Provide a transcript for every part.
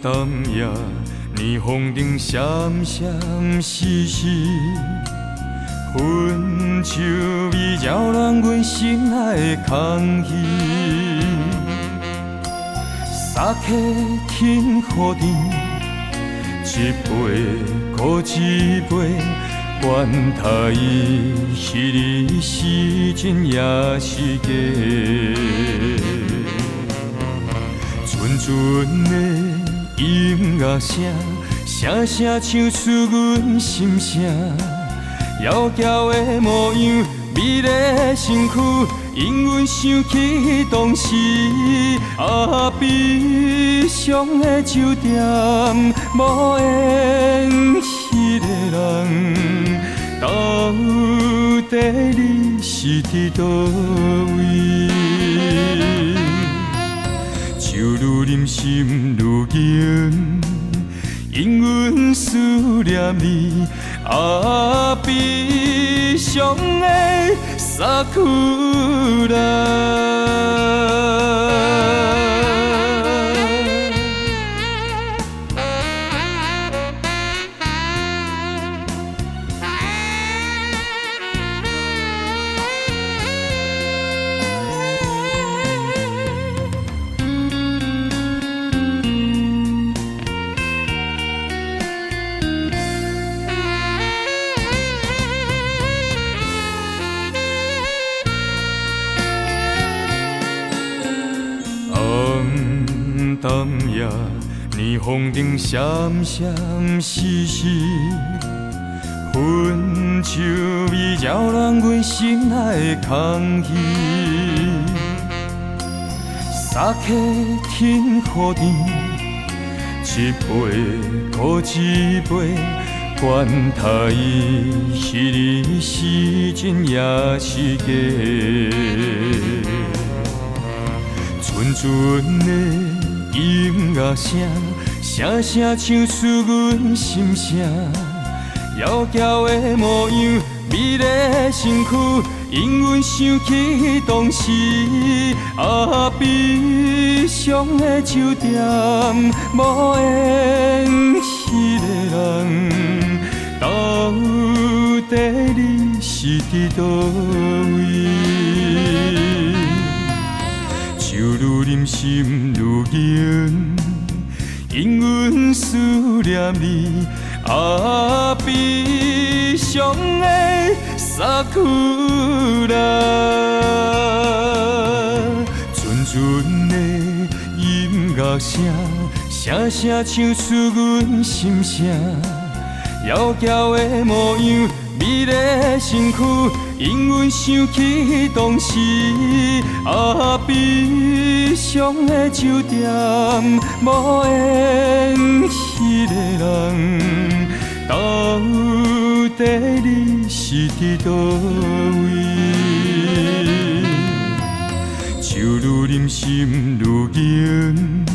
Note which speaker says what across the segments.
Speaker 1: 淡夜，霓虹灯闪闪烁烁，烟酒味扰乱阮心内的空虚。酒客轻雨甜，一杯搁一杯，管他伊迄日是真也是假。阵阵的音乐声，声声唱出阮心声。窈窕的模样，美丽身躯，引阮想起当时悲伤的酒店，无缘迄个人，到底你是伫倒位？酒愈饮心愈惊，因阮思念你，悲伤的萨库拉。淡夜，霓虹灯闪闪烁烁，烟酒味扰乱阮心内的空虚。酒客轻雨甜，一杯搁一杯，管他伊迄日是真也是假。阵阵的音乐声，声声唱出阮心声。窈窕的模样，美丽身躯，引阮想起当时悲伤的酒店，无缘迄个人，到底你是伫倒位？酒愈饮心愈惊，因阮思念你，悲伤的萨库拉。阵阵的音乐声，声声唱出阮心声。窈窕的模样，美丽身躯，引阮想起当时悲伤的酒店，无缘迄个人，到底你是伫倒位？酒愈饮心愈惊，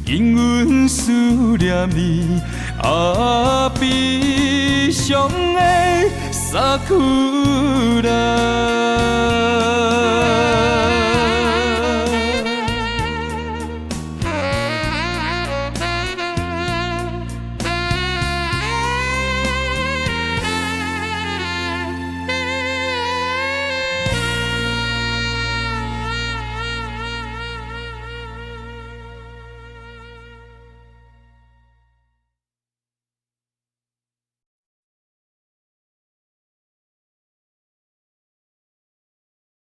Speaker 1: 因阮思念你，悲伤的萨库拉。